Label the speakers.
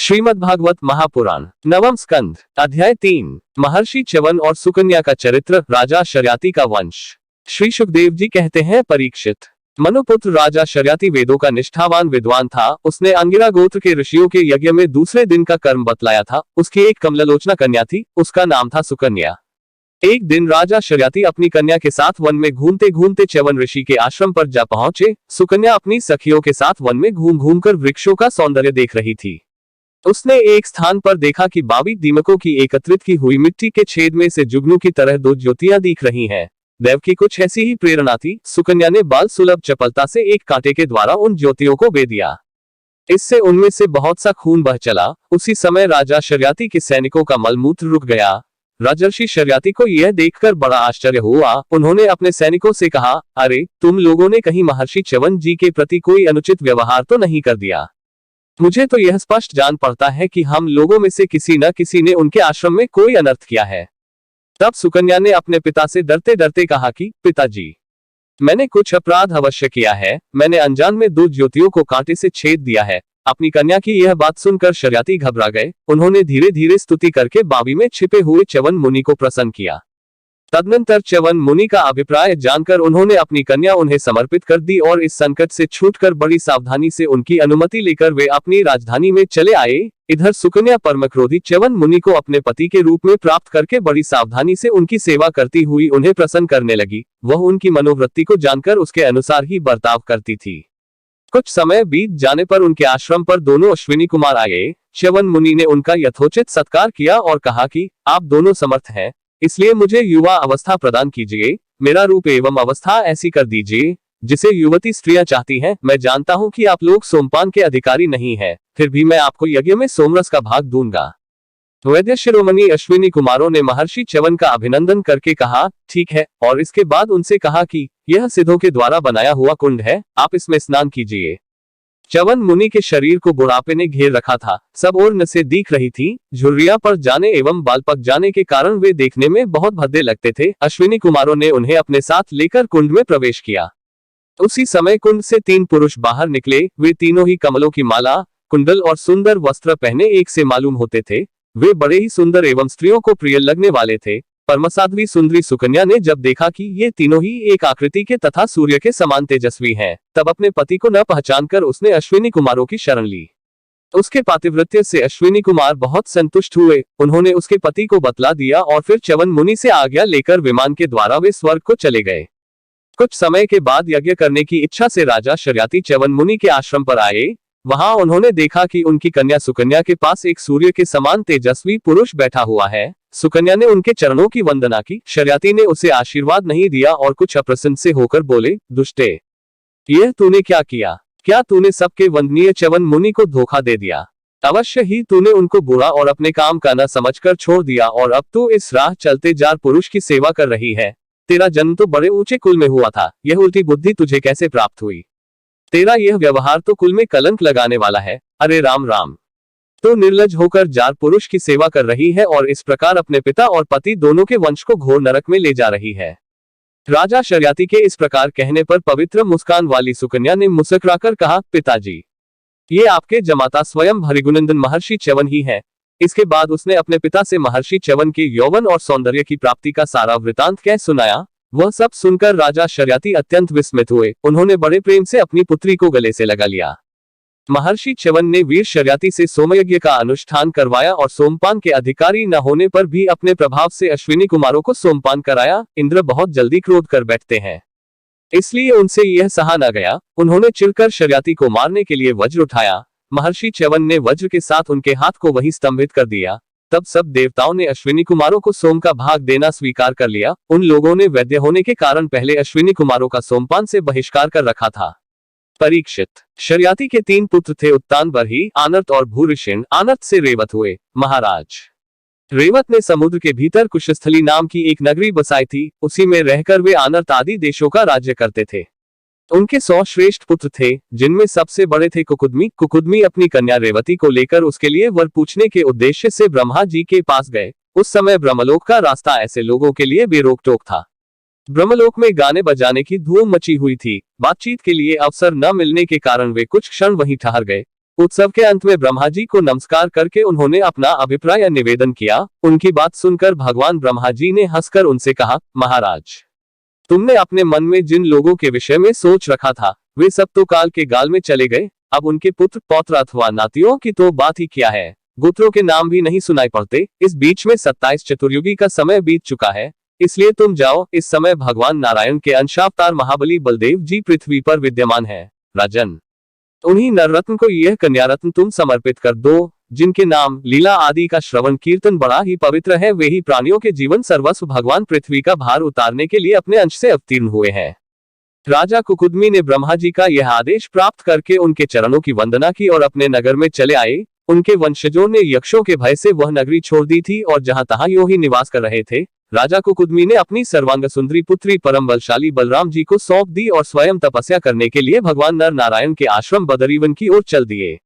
Speaker 1: श्रीमद्भागवत महापुराण नवम स्कंध अध्याय 3 महर्षि च्यवन और सुकन्या का चरित्र। राजा शर्याति का वंश। श्री सुखदेव जी कहते हैं, परीक्षित, मनुपुत्र राजा शर्याति वेदों का निष्ठावान विद्वान था। उसने अंगिरा गोत्र के ऋषियों के यज्ञ में दूसरे दिन का कर्म बतलाया था। उसकी एक कमललोचना कन्या थी, उसका नाम था सुकन्या। एक दिन राजा शर्याति अपनी कन्या के साथ वन में घूमते घूमते च्यवन ऋषि के आश्रम पर जा पहुंचे। सुकन्या अपनी सखियों के साथ वन में घूम घूमकर वृक्षों का सौंदर्य देख रही थी। उसने एक स्थान पर देखा कि 22 दीमकों की एकत्रित की हुई मिट्टी के छेद में से जुगनू की तरह दो ज्योतियां दिख रही हैं। देव की कुछ ऐसी ही प्रेरणा थी। सुकन्या ने बाल सुलभ चपलता से एक कांटे के द्वारा उन ज्योतियों को बे दिया। इससे उनमें से बहुत सा खून बह चला। उसी समय राजा शर्याति के सैनिकों का मलमूत्र रुक गया। राजर्षि शर्याति को यह देखकर बड़ा आश्चर्य हुआ। उन्होंने अपने सैनिकों से कहा, अरे, तुम लोगों ने कहीं महर्षि च्यवन जी के प्रति कोई अनुचित व्यवहार तो नहीं कर दिया? मुझे तो यह स्पष्ट जान पड़ता है कि हम लोगों में से किसी न किसी ने उनके आश्रम में कोई अनर्थ किया है। तब सुकन्या ने अपने पिता से डरते डरते कहा कि पिताजी, मैंने कुछ अपराध अवश्य किया है। मैंने अनजान में दो ज्योतियों को कांटे से छेद दिया है। अपनी कन्या की यह बात सुनकर शर्याति घबरा गए। उन्होंने धीरे धीरे स्तुति करके बावी में छिपे हुए च्यवन मुनि को प्रसन्न किया। तदनंतर च्यवन मुनि का अभिप्राय जानकर उन्होंने अपनी कन्या उन्हें समर्पित कर दी और इस संकट से छूटकर बड़ी सावधानी से उनकी अनुमति लेकर वे अपनी राजधानी में चले आए। इधर सुकन्या परमक्रोधी च्यवन मुनि को अपने पति के रूप में प्राप्त करके बड़ी सावधानी से उनकी सेवा करती हुई उन्हें प्रसन्न करने लगी। वह उनकी मनोवृत्ति को जानकर उसके अनुसार ही बर्ताव करती थी। कुछ समय बीत जाने पर उनके आश्रम पर दोनों अश्विनी कुमार आए। च्यवन मुनि ने उनका यथोचित सत्कार किया और कहा कि आप दोनों समर्थ हैं, इसलिए मुझे युवा अवस्था प्रदान कीजिए। मेरा रूप एवं अवस्था ऐसी कर दीजिए जिसे युवती स्त्रियां चाहती हैं। मैं जानता हूं कि आप लोग सोमपान के अधिकारी नहीं हैं, फिर भी मैं आपको यज्ञ में सोमरस का भाग दूंगा। वैद्य शिरोमणि अश्विनी कुमारों ने महर्षि च्यवन का अभिनंदन करके कहा, ठीक है, और इसके बाद उनसे कहा कि यह सिद्धों के द्वारा बनाया हुआ कुंड है, आप इसमें स्नान कीजिए। च्यवन मुनि के शरीर को बुढ़ापे ने घेर रखा था। सब ओर नसें दिख रही थी। झुर्रियां पड़ जाने एवं बाल पक जाने के कारण वे देखने में बहुत भद्दे लगते थे। अश्विनी कुमारों ने उन्हें अपने साथ लेकर कुंड में प्रवेश किया। उसी समय कुंड से 3 पुरुष बाहर निकले। वे तीनों ही कमलों की माला, कुंडल और सुंदर वस्त्र पहने एक से मालूम होते थे। वे बड़े ही सुंदर एवं स्त्रियों को प्रिय लगने वाले थे। परमसाध्वी सुंदरी सुकन्या ने जब देखा कि ये तीनों ही एक आकृति के तथा सूर्य के समान तेजस्वी हैं, तब अपने पति को न पहचानकर उसने अश्विनी कुमारों की शरण ली। उसके पातिव्रत्य से अश्विनी कुमार बहुत संतुष्ट हुए। उन्होंने उसके पति को बतला दिया और फिर च्यवन मुनि से आज्ञा लेकर विमान के द्वारा वे स्वर्ग को चले गए। कुछ समय के बाद यज्ञ करने की इच्छा से राजा शर्याति च्यवन मुनि के आश्रम पर आए। वहां उन्होंने देखा कि उनकी कन्या सुकन्या के पास एक सूर्य के समान तेजस्वी पुरुष बैठा हुआ है। सुकन्या ने उनके चरणों की वंदना की। शर्याति ने उसे आशीर्वाद नहीं दिया और कुछ अप्रसन्न से होकर बोले, दुष्टे, यह तूने क्या किया? क्या तूने सबके वंदनीय च्यवन मुनि को धोखा दे दिया? अवश्य ही तूने उनको बुरा और अपने काम का न समझकर छोड़ दिया और अब तू इस राह चलते जार पुरुष की सेवा कर रही है। तेरा जन्म तो बड़े ऊंचे कुल में हुआ था, यह उल्टी बुद्धि तुझे कैसे प्राप्त हुई? तेरा यह व्यवहार तो कुल में कलंक लगाने वाला है। अरे राम राम, तो निर्लज होकर जार पुरुष की सेवा कर रही है और इस प्रकार अपने पिता और पति दोनों के वंश को घोर नरक में ले जा रही है। राजा शर्याति के इस प्रकार कहने पर पवित्र मुस्कान वाली सुकन्या ने मुस्कुराकर कहा, पिताजी, ये आपके जमाता स्वयं भृगुनंदन महर्षि च्यवन ही है। इसके बाद उसने अपने पिता से महर्षि च्यवन के यौवन और सौंदर्य की प्राप्ति का सारा वृतांत कह सुनाया। वह सब सुनकर राजा शर्याति अत्यंत विस्मित हुए। उन्होंने बड़े प्रेम से अपनी पुत्री को गले से लगा लिया। महर्षि च्यवन ने वीर शर्याति से सोमयज्ञ का अनुष्ठान करवाया और सोमपान के अधिकारी न होने पर भी अपने प्रभाव से अश्विनी कुमारों को सोमपान कराया। इंद्र बहुत जल्दी क्रोध कर बैठते हैं, इसलिए उनसे यह सहा न गया। उन्होंने चिढ़कर शर्याति को मारने के लिए वज्र उठाया। महर्षि च्यवन ने वज्र के साथ उनके हाथ को वहीं स्तंभित कर दिया। तब सब देवताओं ने अश्विनी कुमारों को सोम का भाग देना स्वीकार कर लिया। उन लोगों ने वैद्य होने के कारण पहले अश्विनी कुमारों का सोमपान से बहिष्कार कर रखा था। परीक्षित, शर्याति के 3 पुत्र थे, उत्तान, बरही, आनर्त और भूरिशिन। आनर्त से रेवत हुए। महाराज, रेवत ने समुद्र के भीतर कुशस्थली नाम की एक नगरी बसाई थी। उसी में रहकर वे आनर्त आदि देशों का राज्य करते थे। उनके 100 श्रेष्ठ पुत्र थे, जिनमें सबसे बड़े थे कुकुदमी। कुकुदमी अपनी कन्या रेवती को लेकर उसके लिए वर पूछने के उद्देश्य से ब्रह्मा जी के पास गए। उस समय ब्रह्मलोक का रास्ता ऐसे लोगों के लिए बेरोक टोक था। ब्रह्मलोक में गाने बजाने की धूम मची हुई थी। बातचीत के लिए अवसर न मिलने के कारण वे कुछ क्षण वहीं ठहर गए। उत्सव के अंत में ब्रह्मा जी को नमस्कार करके उन्होंने अपना अभिप्राय निवेदन किया। उनकी बात सुनकर भगवान ब्रह्मा जी ने हंसकर उनसे कहा, महाराज, तुमने अपने मन में जिन लोगों के विषय में सोच रखा था वे सब तो काल के गाल में चले गए। अब उनके पुत्र पौत्र अथवा नातियों की तो बात ही क्या है, गोत्रों के नाम भी नहीं सुनाई पड़ते। इस बीच में 27 चतुर्युगी का समय बीत चुका है, इसलिए तुम जाओ। इस समय भगवान नारायण के अंशावतार महाबली बलदेव जी पृथ्वी पर विद्यमान है। राजन, उन्हीं नररत्न को यह कन्या रत्न तुम समर्पित कर दो, जिनके नाम लीला आदि का श्रवण कीर्तन बड़ा ही पवित्र है। वे ही प्राणियों के जीवन सर्वस्व भगवान पृथ्वी का भार उतारने के लिए अपने अंश से अवतीर्ण हुए हैं। राजा कुकुदमी ने ब्रह्मा जी का यह आदेश प्राप्त करके उनके चरणों की वंदना की और अपने नगर में चले आए। उनके वंशजों ने यक्षों के भय से वह नगरी छोड़ दी थी और जहां तहां यूं ही निवास कर रहे थे। राजा कुकुदमी ने अपनी सर्वांग सुंदरी पुत्री परम बलशाली बलराम जी को सौंप दी और स्वयं तपस्या करने के लिए भगवान नर नारायण के आश्रम बदरीवन की ओर चल दिए।